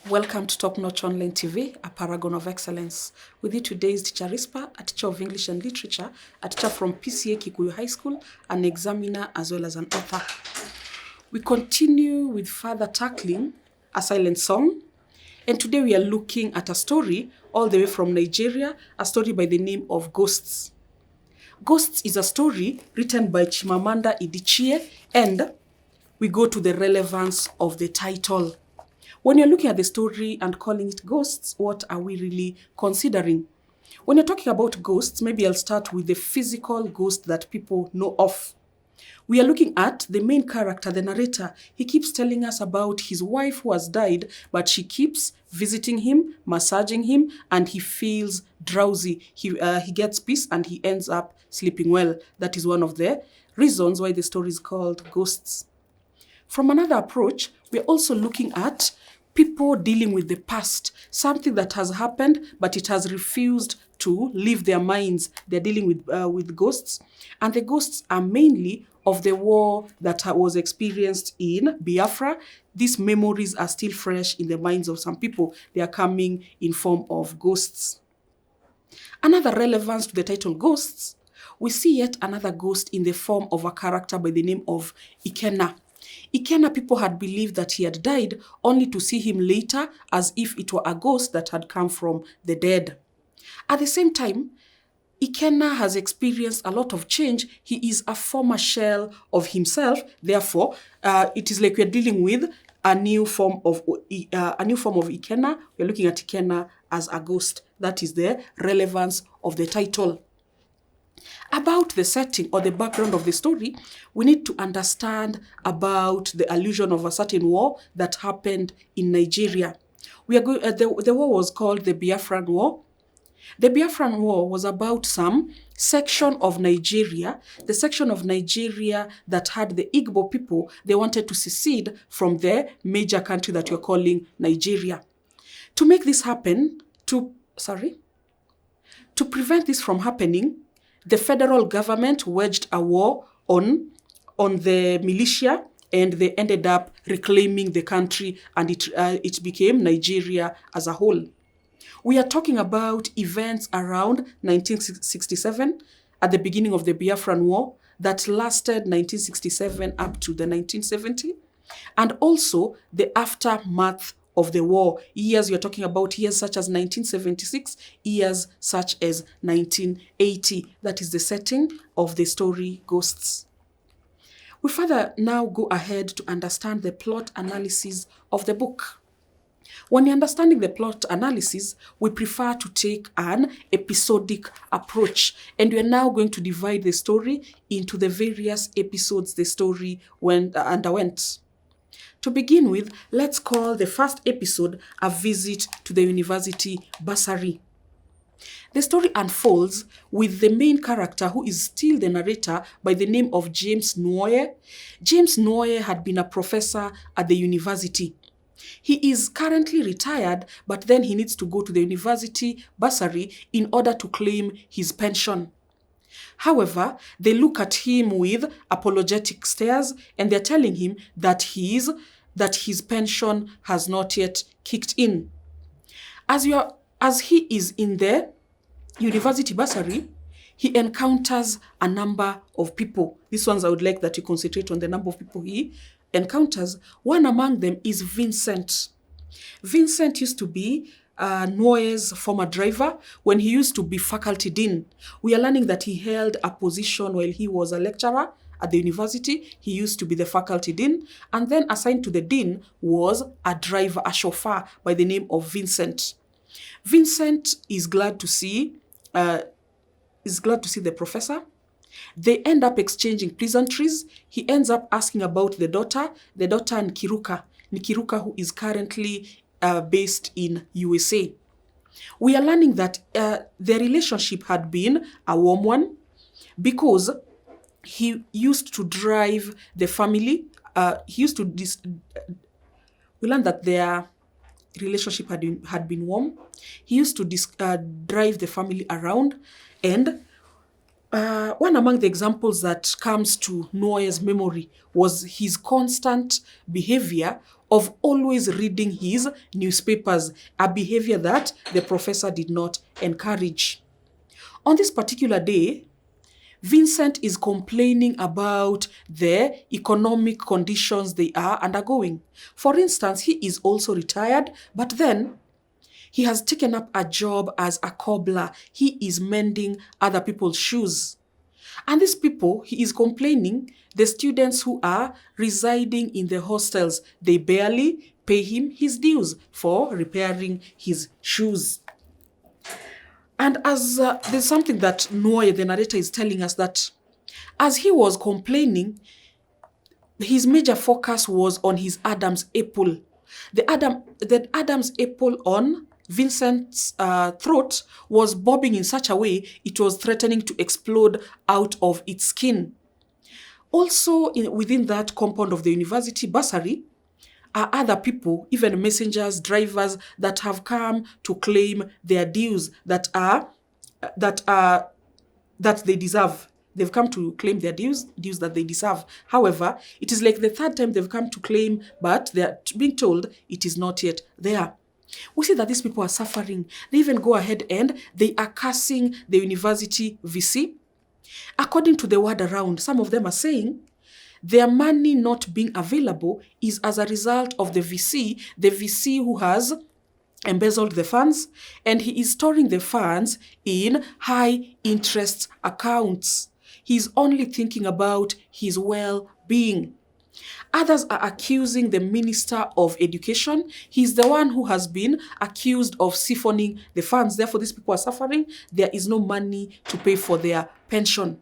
Welcome to Top Notch Online TV, a paragon of excellence. With you today is Tr.Risper, a teacher of English and Literature, a teacher from PCA Kikuyu High School, an examiner as well as an author. We continue with further tackling a silent song, and today we are looking at a story all the way from Nigeria, a story by the name of Ghosts. Ghosts is a story written by Chimamanda Adichie, and we go to the relevance of the title. When you're looking at the story and calling it ghosts, what are we really considering? When you're talking about ghosts, maybe I'll start with the physical ghost that people know of. We are looking at the main character, the narrator. He keeps telling us about his wife who has died, but she keeps visiting him, massaging him, and he feels drowsy. He gets peace and he ends up sleeping well. That is one of the reasons why the story is called Ghosts. From another approach, we're also looking at people dealing with the past, something that has happened, but it has refused to leave their minds. They're dealing with ghosts, and the ghosts are mainly of the war that was experienced in Biafra. These memories are still fresh in the minds of some people. They are coming in form of ghosts. Another relevance to the title Ghosts, we see yet another ghost in the form of a character by the name of Ikenna. Ikenna, people had believed that he had died, only to see him later as if it were a ghost that had come from the dead. At the same time, Ikenna has experienced a lot of change. He is a former shell of himself. Therefore, it is like we're dealing with a new form of Ikenna. We're looking at Ikenna as a ghost. That is the relevance of the title. About the setting or the background of the story, we need to understand about the allusion of a certain war that happened in Nigeria. The war was called the Biafran War. The Biafran War was about some section of Nigeria, the section of Nigeria that had the Igbo people. They wanted to secede from the major country that you're calling Nigeria. To make this happen, to prevent this from happening, the federal government waged a war on the militia, and they ended up reclaiming the country, and it became Nigeria as a whole. We are talking about events around 1967, at the beginning of the Biafran War, that lasted 1967 up to the 1970, and also the aftermath of the war. Years, you're talking about years such as 1976, years such as 1980. That is the setting of the story Ghosts. We further now go ahead to understand the plot analysis of the book. When you're understanding the plot analysis, we prefer to take an episodic approach, and we're now going to divide the story into the various episodes the story underwent. To begin with, let's call the first episode A Visit to the University Bursary. The story unfolds with the main character, who is still the narrator, by the name of James Nwoye. James Nwoye had been a professor at the university. He is currently retired, but then he needs to go to the university bursary in order to claim his pension. However, they look at him with apologetic stares, and they're telling him that his pension has not yet kicked in. As he is in the university bursary, he encounters a number of people. These ones I would like that you concentrate on the number of people he encounters. One among them is Vincent. Vincent used to be Nwoye's former driver when he used to be faculty dean. We are learning that he held a position while he was a lecturer at the university. He used to be the faculty dean, and then assigned to the dean was a driver, a chauffeur by the name of Vincent. Vincent is glad to see the professor. They end up exchanging pleasantries. He ends up asking about the daughter Nkiru, who is currently based in USA. We are learning that their relationship had been a warm one because he used to drive the family. We learned that their relationship had been warm. He used to drive the family around, and One among the examples that comes to Nwoye's memory was his constant behavior of always reading his newspapers, a behavior that the professor did not encourage. On this particular day, Vincent is complaining about the economic conditions they are undergoing. For instance, he is also retired, but then he has taken up a job as a cobbler. He is mending other people's shoes. And these people, he is complaining, the students who are residing in the hostels, they barely pay him his dues for repairing his shoes. And as there's something that Nwoye, the narrator, is telling us that as he was complaining, his major focus was on his Adam's apple. The Adam's apple on Vincent's throat was bobbing in such a way it was threatening to explode out of its skin. Also, within that compound of the university bursary, are other people, even messengers, drivers, that have come to claim their dues that they deserve. They've come to claim their dues that they deserve. However, it is like the third time they've come to claim, but they're being told it is not yet there. We see that these people are suffering. They even go ahead and they are cursing the university VC. According to the word around, some of them are saying their money not being available is as a result of the VC who has embezzled the funds, and he is storing the funds in high interest accounts. He's only thinking about his well-being. Others are accusing the Minister of Education. He's the one who has been accused of siphoning the funds. Therefore, these people are suffering. There is no money to pay for their pension.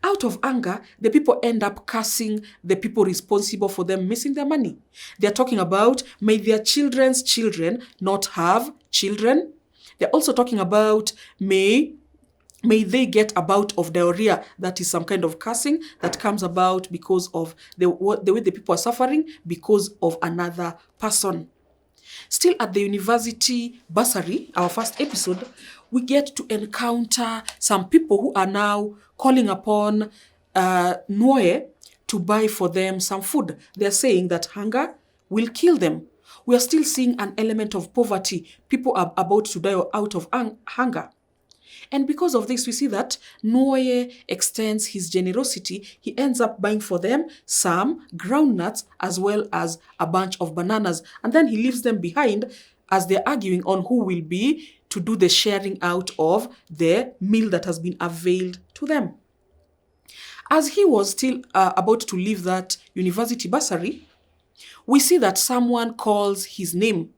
Out of anger, the people end up cursing the people responsible for them missing their money. They're talking about, may their children's children not have children. They're also talking about, may they get a bout of diarrhea. That is some kind of cursing that comes about because of the way the people are suffering because of another person. Still at the university bursary, our first episode, we get to encounter some people who are now calling upon Nwoye to buy for them some food. They're saying that hunger will kill them. We are still seeing an element of poverty. People are about to die out of hunger. And because of this, we see that Nwoye extends his generosity. He ends up buying for them some groundnuts as well as a bunch of bananas. And then he leaves them behind as they're arguing on who will be to do the sharing out of the meal that has been availed to them. As he was still about to leave that university bursary, we see that someone calls his name.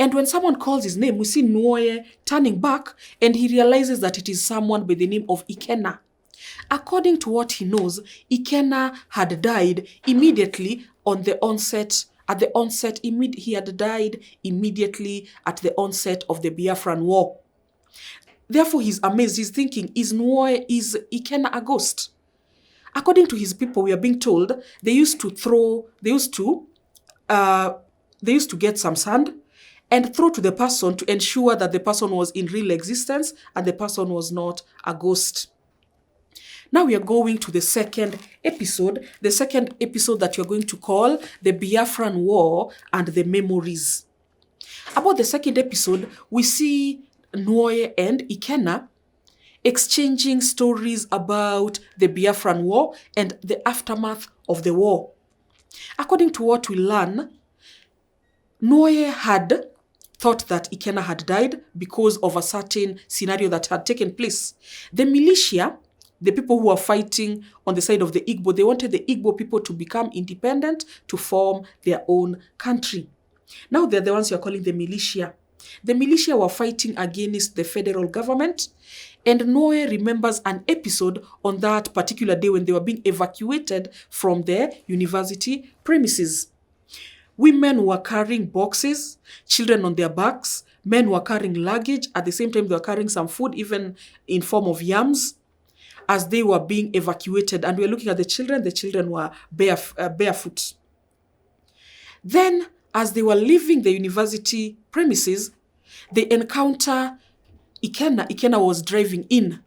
And when someone calls his name, we see Nwoye turning back and he realizes that it is someone by the name of Ikenna. According to what he knows, Ikenna had died immediately on the onset. He had died immediately at the onset of the Biafran War. Therefore, he's amazed. He's thinking, is Ikenna a ghost? According to his people, we are being told they used to get some sand and throw to the person to ensure that the person was in real existence and the person was not a ghost. Now we are going to the second episode that we are going to call the Biafran War and the Memories. About the second episode, we see Nwoye and Ikenna exchanging stories about the Biafran War and the aftermath of the war. According to what we learn, Nwoye had thought that Ikenna had died because of a certain scenario that had taken place. The militia, the people who were fighting on the side of the Igbo, they wanted the Igbo people to become independent, to form their own country. Now they're the ones you are calling the militia. The militia were fighting against the federal government, and Nwoye remembers an episode on that particular day when they were being evacuated from their university premises. Women were carrying boxes, children on their backs, men were carrying luggage. At the same time, they were carrying some food, even in form of yams, as they were being evacuated. And we were looking at the children were barefoot. Then, as they were leaving the university premises, they encounter Ikenna. Ikenna was driving in.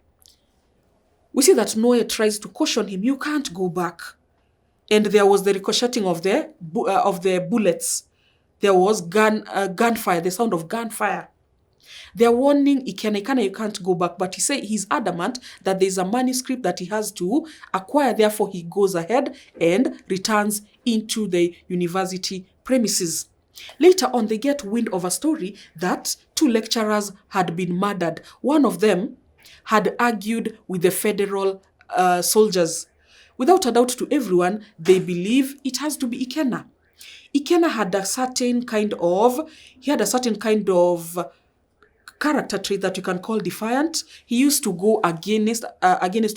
We see that Nwoye tries to caution him, you can't go back. And there was the ricocheting of the bullets. There was gunfire, the sound of gunfire. They're warning Ikenna, you can't go back. But he's adamant that there's a manuscript that he has to acquire. Therefore, he goes ahead and returns into the university premises. Later on, they get wind of a story that 2 lecturers had been murdered. One of them had argued with the federal soldiers. Without a doubt to everyone, they believe it has to be Ikenna. Ikenna had a certain kind of character trait that you can call defiant. He used to go against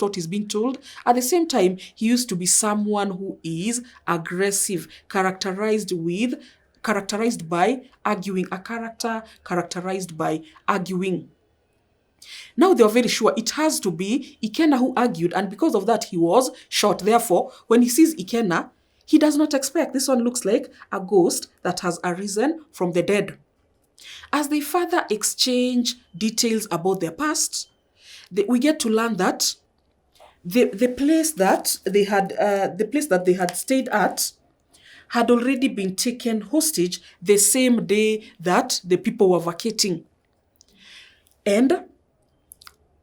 what is being told. At the same time, he used to be someone who is aggressive, characterized by arguing, a character characterized by arguing. Now they are very sure it has to be Ikenna who argued, and because of that he was shot. Therefore, when he sees Ikenna, he does not expect. This one looks like a ghost that has arisen from the dead. As they further exchange details about their past, we get to learn that the place that they had stayed at had already been taken hostage the same day that the people were vacating. And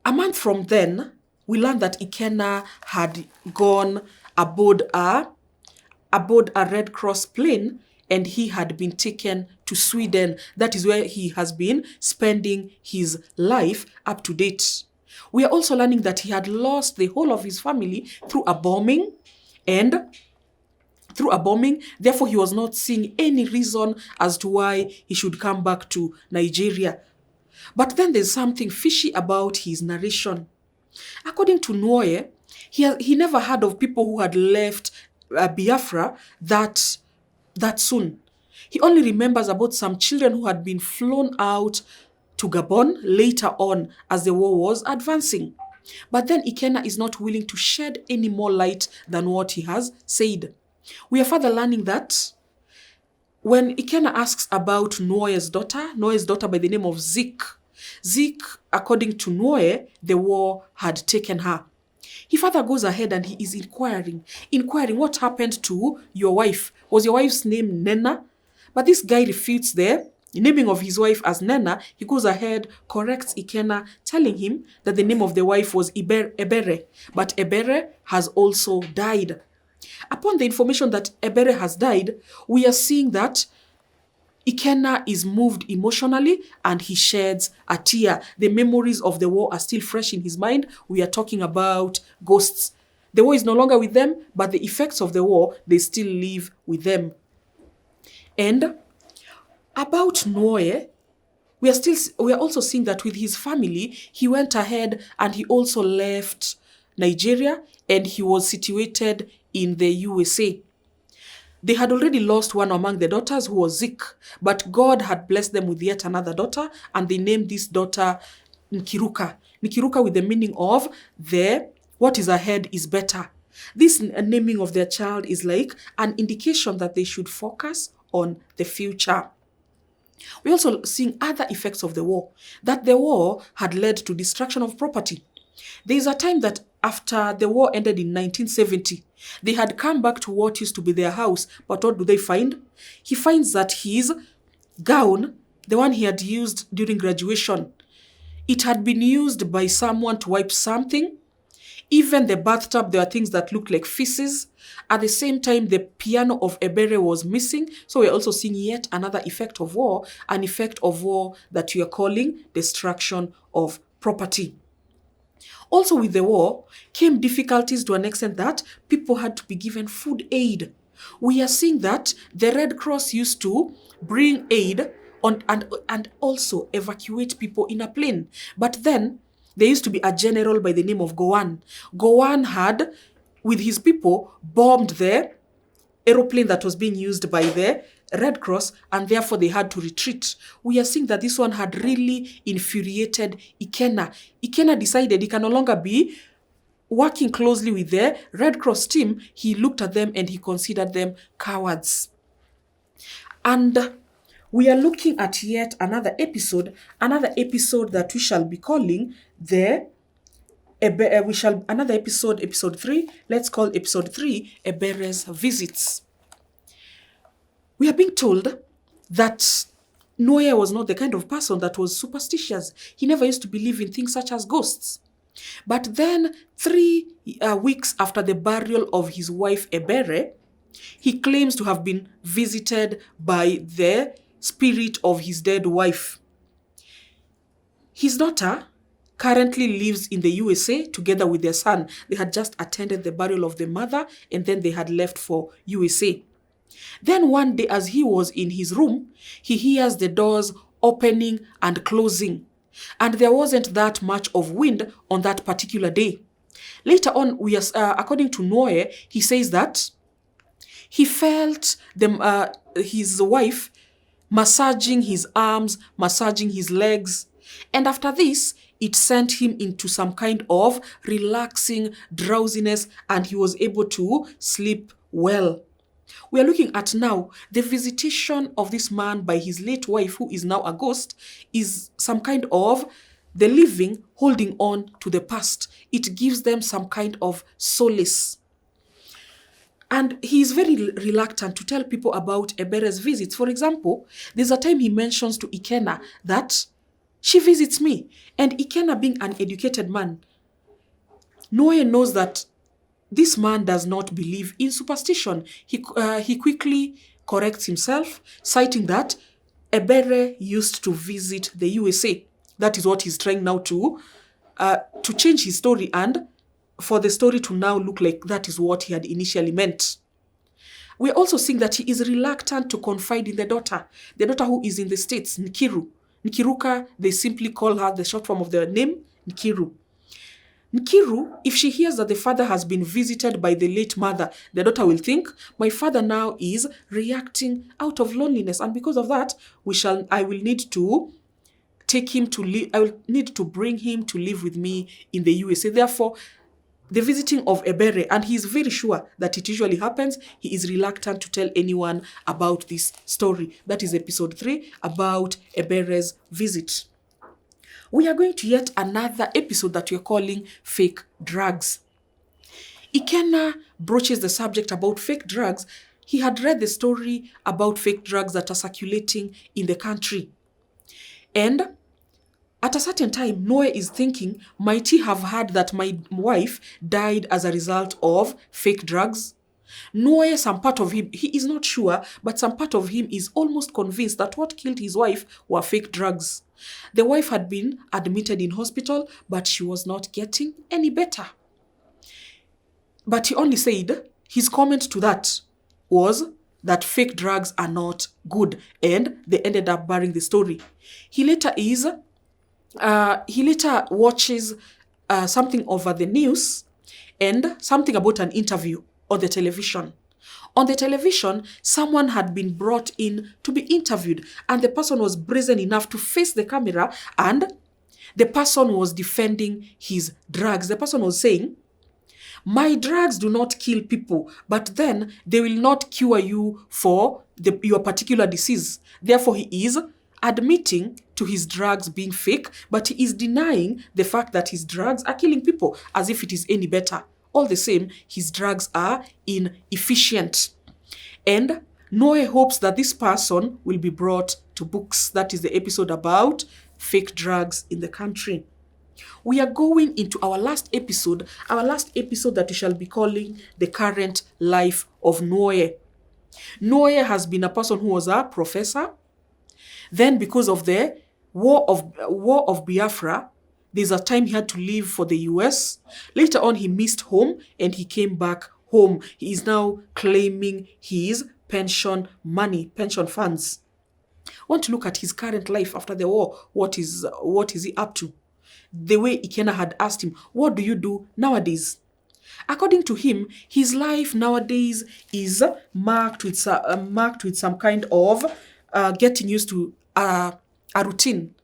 a month from then, we learned that Ikenna had gone aboard a Red Cross plane, and he had been taken to Sweden. That is where he has been spending his life up to date. We are also learning that he had lost the whole of his family through a bombing. Therefore, he was not seeing any reason as to why he should come back to Nigeria. But then there's something fishy about his narration. According to Nwoye, he never heard of people who had left Biafra that soon. He only remembers about some children who had been flown out to Gabon later on as the war was advancing. But then Ikenna is not willing to shed any more light than what he has said. We are further learning that when Ikenna asks about Nwoye's daughter by the name of Zik, according to Nwoye, the war had taken her. He further goes ahead and he is inquiring what happened to your wife. Was your wife's name Nena? But this guy refutes the naming of his wife as Nena. He goes ahead, corrects Ikenna, telling him that the name of the wife was Ebere. But Ebere has also died. Upon the information that Ebere has died, we are seeing that Ikenna is moved emotionally and he sheds a tear. The memories of the war are still fresh in his mind. We are talking about ghosts. The war is no longer with them, but the effects of the war, they still live with them. And about Nwoye, we are also seeing that with his family, he went ahead and he also left Nigeria and he was situated in the USA. They had already lost one among the daughters who was Zik, but God had blessed them with yet another daughter, and they named this daughter Nkiru. Nkiru with the meaning of what is ahead is better. This naming of their child is like an indication that they should focus on the future. We're also seeing other effects of the war, that the war had led to destruction of property. There is a time that after the war ended in 1970, they had come back to what used to be their house, but what do they find? He finds that his gown, the one he had used during graduation, it had been used by someone to wipe something. Even the bathtub, there are things that looked like feces. At the same time, the piano of Ebere was missing. So we're also seeing yet another effect of war, an effect of war that we are calling destruction of property. Also with the war came difficulties to an extent that people had to be given food aid. We are seeing that the Red Cross used to bring aid and also evacuate people in a plane. But then there used to be a general by the name of Gowon. Gowon had, with his people, bombed the aeroplane that was being used by the Red Cross, and therefore they had to retreat. We are seeing that this one had really infuriated Ikenna. Ikenna decided he can no longer be working closely with the Red Cross team. He looked at them and he considered them cowards. And we are looking at yet another episode that we shall be calling the another episode 3. Let's call episode 3 Ebere's visits. We are being told that Nwoye was not the kind of person that was superstitious. He never used to believe in things such as ghosts. But then 3 weeks after the burial of his wife Ebere, he claims to have been visited by the spirit of his dead wife. His daughter currently lives in the USA together with their son. They had just attended the burial of the mother and then they had left for USA. Then one day, as he was in his room, he hears the doors opening and closing. And there wasn't that much of wind on that particular day. Later on, according to Nwoye, he says that he felt his wife massaging his arms, massaging his legs. And after this, it sent him into some kind of relaxing drowsiness and he was able to sleep well. We are looking at now the visitation of this man by his late wife, who is now a ghost, is some kind of the living holding on to the past. It gives them some kind of solace. And he is very reluctant to tell people about Ebere's visits. For example, there's a time he mentions to Ikenna that she visits me. And Ikenna, being an educated man, Nwoye knows that this man does not believe in superstition. He quickly corrects himself, citing that Ebere used to visit the USA. That is what he's trying now to change his story and for the story to now look like that is what he had initially meant. We're also seeing that he is reluctant to confide in the daughter who is in the States, Nkiru. Nkiruka, they simply call her the short form of the name, Nkiru. Nkiru, if she hears that the father has been visited by the late mother, the daughter will think, my father now is reacting out of loneliness. And because of that, I will need to bring him to live with me in the USA. Therefore, the visiting of Ebere, and he is very sure that it usually happens, he is reluctant to tell anyone about this story. That is episode 3 about Ebere's visit. We are going to yet another episode that we're calling Fake Drugs. Ikenna broaches the subject about fake drugs. He had read the story about fake drugs that are circulating in the country. And at a certain time, Nwoye is thinking, might he have heard that my wife died as a result of fake drugs? Nwoye, some part of him, he is not sure, but some part of him is almost convinced that what killed his wife were fake drugs. The wife had been admitted in hospital, but she was not getting any better. But he only said, his comment to that was that fake drugs are not good, and they ended up burying the story. He later watches something over the news and something about an interview on the television. On the television, someone had been brought in to be interviewed and the person was brazen enough to face the camera and the person was defending his drugs. The person was saying, my drugs do not kill people, but then they will not cure you for your particular disease. Therefore, he is admitting to his drugs being fake, but he is denying the fact that his drugs are killing people as if it is any better. All the same, his drugs are inefficient. And Nwoye hopes that this person will be brought to books. That is the episode about fake drugs in the country. We are going into our last episode that we shall be calling The Current Life of Nwoye. Nwoye has been a person who was a professor. Then because of the war of Biafra, there's a time he had to leave for the US. Later on, he missed home and he came back home. He is now claiming his pension funds. I want to look at his current life after the war. What is he up to? The way Ikenna had asked him, what do you do nowadays? According to him, his life nowadays is marked with some kind of getting used to a routine.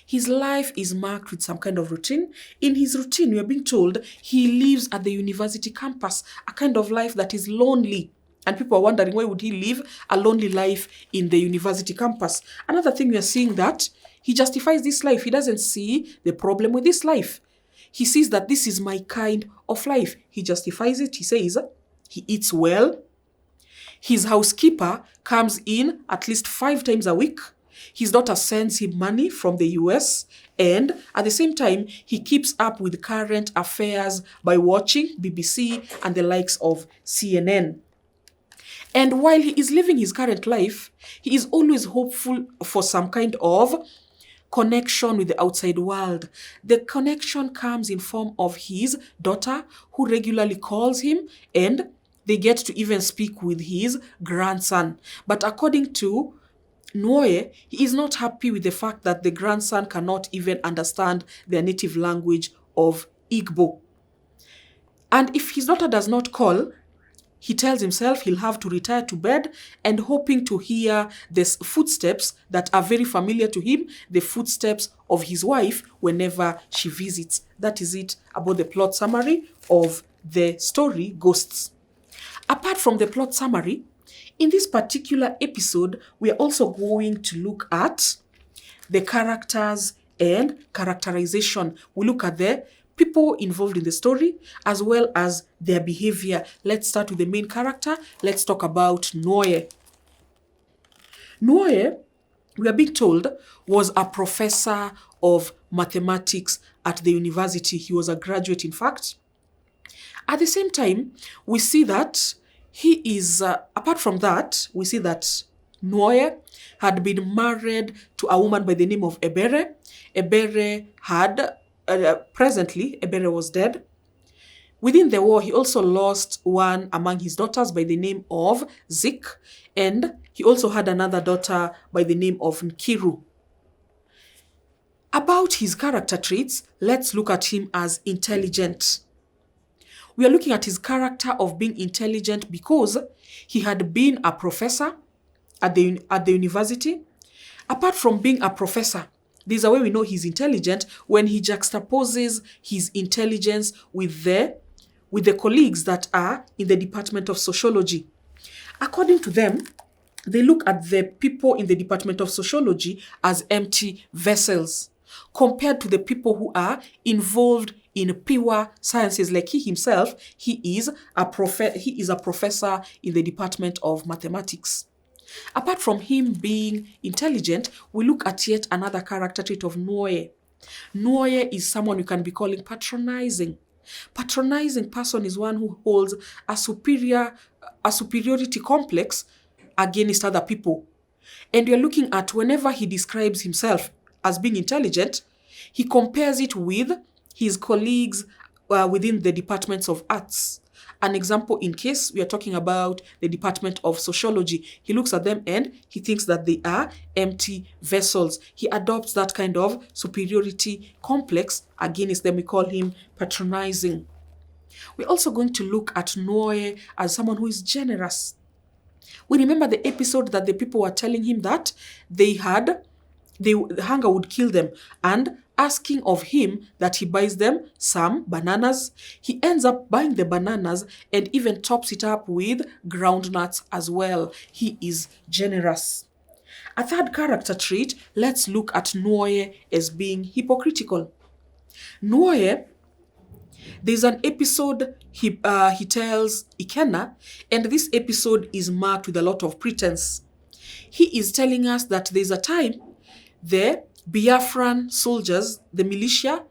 His life is marked with some kind of routine. In his routine, we are being told he lives at the university campus, a kind of life that is lonely. And people are wondering, why would he live a lonely life in the university campus? Another thing we are seeing that he justifies this life. He doesn't see the problem with this life. He sees that this is my kind of life. He justifies it. He says he eats well. His housekeeper comes in at least 5 times a week. His daughter sends him money from the US, and at the same time, he keeps up with current affairs by watching BBC and the likes of CNN. And while he is living his current life, he is always hopeful for some kind of connection with the outside world. The connection comes in form of his daughter, who regularly calls him, and they get to even speak with his grandson. But according to Nwoye, he is not happy with the fact that the grandson cannot even understand their native language of Igbo. And if his daughter does not call, he tells himself he'll have to retire to bed, and hoping to hear the footsteps that are very familiar to him, the footsteps of his wife whenever she visits. That is it about the plot summary of the story Ghosts. Apart from the plot summary, in this particular episode, we are also going to look at the characters and characterization. We look at the people involved in the story as well as their behavior. Let's start with the main character. Let's talk about Nwoye. Nwoye, we are being told, was a professor of mathematics at the university. He was a graduate, in fact. At the same time, we see that he is, apart from that, we see that Nwoye had been married to a woman by the name of Ebere. Ebere had, presently, Ebere was dead. Within the war, he also lost one among his daughters by the name of Zik, and he also had another daughter by the name of Nkiru. About his character traits, let's look at him as intelligent. We are looking at his character of being intelligent because he had been a professor at the university. Apart from being a professor, there's a way we know he's intelligent when he juxtaposes his intelligence with the colleagues that are in the Department of Sociology. According to them, they look at the people in the Department of Sociology as empty vessels compared to the people who are involved in pure sciences. Like he himself, he is a professor in the Department of Mathematics. Apart from him being intelligent, we look at yet another character trait of Nwoye. Nwoye is someone you can be calling patronizing. Patronizing person is one who holds a superiority complex against other people. And you're looking at whenever he describes himself as being intelligent, he compares it with his colleagues within the departments of arts. An example, in case we are talking about the Department of Sociology, he looks at them and he thinks that they are empty vessels. He adopts that kind of superiority complex against them. We call him patronizing. We're also going to look at Nwoye as someone who is generous. We remember the episode that the people were telling him that the hunger would kill them, and asking of him that he buys them some bananas. He ends up buying the bananas and even tops it up with groundnuts as well. He is generous. A third character trait, let's look at Nwoye as being hypocritical. Nwoye, there's an episode he tells Ikenna, and this episode is marked with a lot of pretense. He is telling us that there's a time the Biafran soldiers, the militia,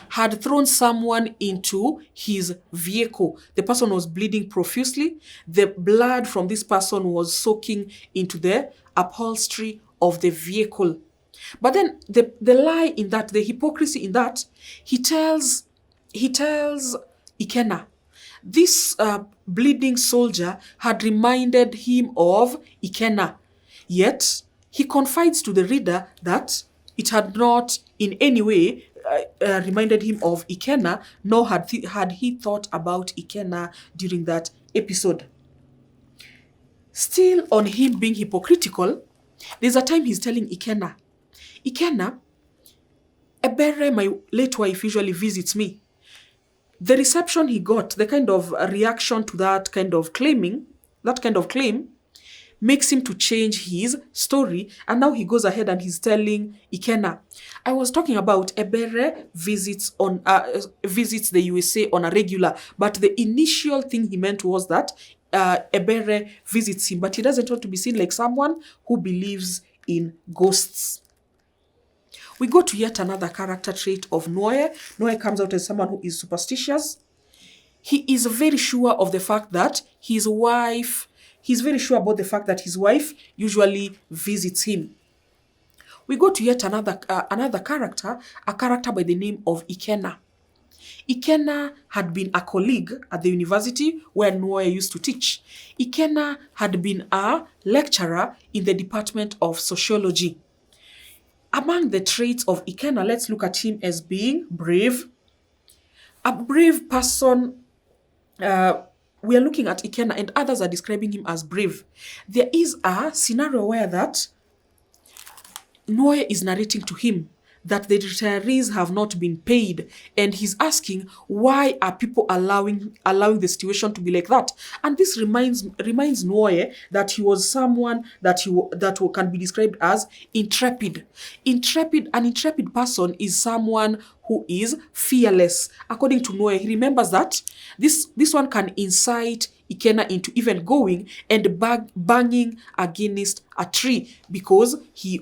had thrown someone into his vehicle. The person was bleeding profusely. The blood from this person was soaking into the upholstery of the vehicle. But then the lie in that, the hypocrisy in that, he tells Ikenna, this bleeding soldier had reminded him of Ikenna. Yet he confides to the reader that it had not in any way reminded him of Ikenna, nor had he thought about Ikenna during that episode. Still on him being hypocritical, there's a time he's telling Ikenna, Ebere, my late wife, usually visits me. The reception he got, the kind of reaction to that kind of claim, makes him to change his story, and now he goes ahead and he's telling Ikenna. I was talking about Ebere visits the USA on a regular, but the initial thing he meant was that Ebere visits him, but he doesn't want to be seen like someone who believes in ghosts. We go to yet another character trait of Nwoye. Nwoye comes out as someone who is superstitious. He is very sure of the fact that he's very sure about the fact that his wife usually visits him. We go to yet another character, a character by the name of Ikenna. Ikenna had been a colleague at the university where Nwoye used to teach. Ikenna had been a lecturer in the Department of Sociology. Among the traits of Ikenna, let's look at him as being brave. A brave person. We are looking at Ikenna and others are describing him as brave. There is a scenario where that Nwoye is narrating to him that the retirees have not been paid, and he's asking why are people allowing the situation to be like that. And this reminds Nwoye that he was someone that can be described as intrepid. An intrepid person is someone who is fearless. According to Nwoye, he remembers that this one can incite Ikenna into even going and banging against a tree because he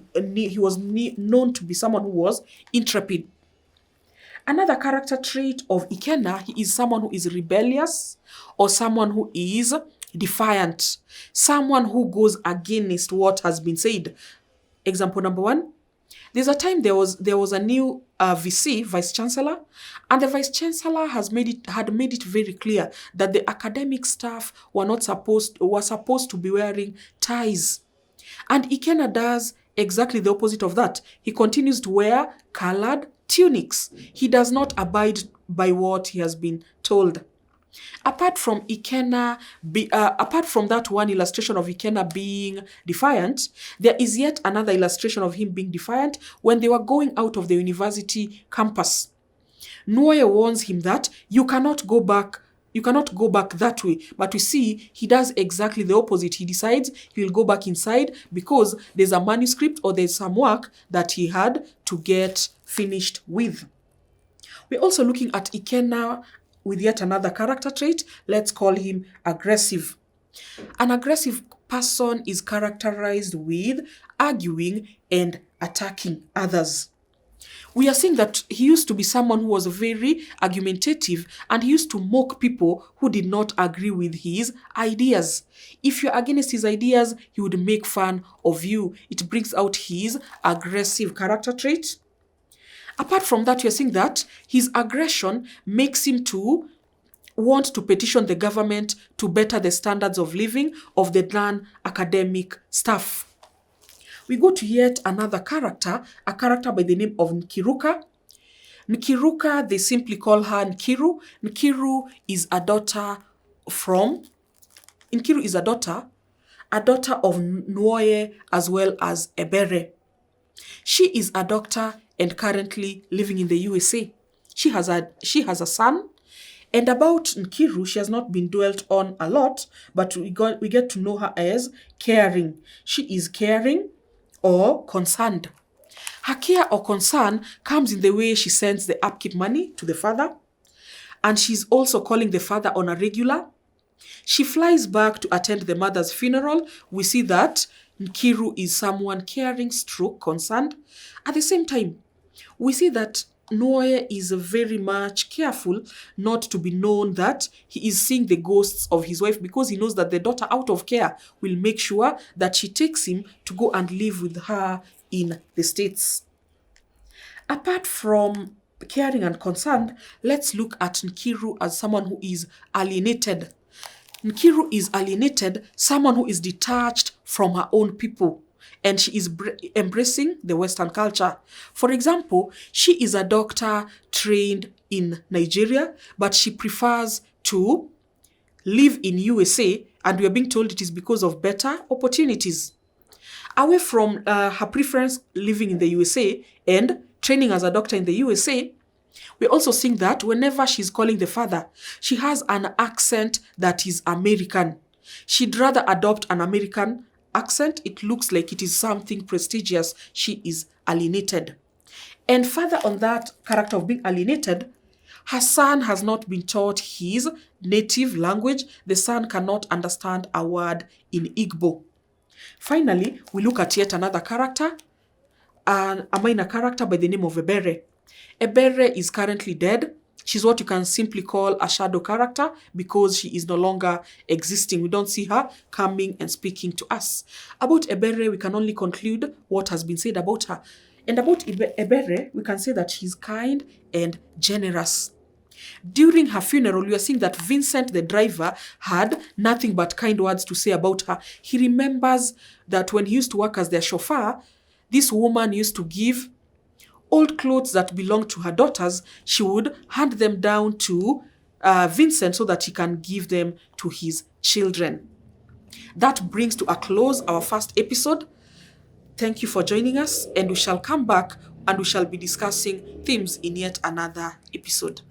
was known to be someone who was intrepid. Another character trait of Ikenna, he is someone who is rebellious or someone who is defiant, someone who goes against what has been said. Example number 1. There's a time there was a new VC, Vice Chancellor, and the Vice Chancellor had made it very clear that the academic staff were supposed to be wearing ties. And Ikenna does exactly the opposite of that. He continues to wear colored tunics. He does not abide by what he has been told. Apart from that one illustration of Ikenna being defiant, there is yet another illustration of him being defiant when they were going out of the university campus. Nwoye warns him that you cannot go back that way. But we see he does exactly the opposite. He decides he will go back inside because there's a manuscript or there's some work that he had to get finished with. We're also looking at Ikenna with yet another character trait. Let's call him aggressive. An aggressive person is characterized with arguing and attacking others. We are seeing that he used to be someone who was very argumentative and he used to mock people who did not agree with his ideas. If you're against his ideas, he would make fun of you. It brings out his aggressive character trait. Apart from that, you're seeing that his aggression makes him to want to petition the government to better the standards of living of the non-academic staff. We go to yet another character, a character by the name of Nkiru. Nkiru, they simply call her Nkiru. Nkiru is a daughter of Nwoye as well as Ebere. She is a doctor and currently living in the USA. She has a son. And about Nkiru, she has not been dwelt on a lot, but we get to know her as caring. She is caring or concerned. Her care or concern comes in the way she sends the upkeep money to the father, and she's also calling the father on a regular. She flies back to attend the mother's funeral. We see that Nkiru is someone caring, concerned. At the same time, we see that Nwoye is very much careful not to be known that he is seeing the ghosts of his wife because he knows that the daughter, out of care, will make sure that she takes him to go and live with her in the States. Apart from caring and concerned, let's look at Nkiru as someone who is alienated. Nkiru is alienated, someone who is detached from her own people, and she is embracing the Western culture. For example, she is a doctor trained in Nigeria, but she prefers to live in USA, and we are being told it is because of better opportunities. Away from her preference living in the USA and training as a doctor in the USA, we're also seeing that whenever she's calling the father, she has an accent that is American. She'd rather adopt an American accent, it looks like it is something prestigious. She is alienated. And further on that character of being alienated, her son has not been taught his native language. The son cannot understand a word in Igbo. Finally, we look at yet another character, a minor character by the name of Ebere. Ebere is currently dead. She's what you can simply call a shadow character because she is no longer existing. We don't see her coming and speaking to us. About Ebere, we can only conclude what has been said about her. And about Ebere, we can say that she's kind and generous. During her funeral, we are seeing that Vincent, the driver, had nothing but kind words to say about her. He remembers that when he used to work as their chauffeur, this woman used to give old clothes that belonged to her daughters. She would hand them down to Vincent so that he can give them to his children. That brings to a close our first episode. Thank you for joining us, and we shall come back and we shall be discussing themes in yet another episode.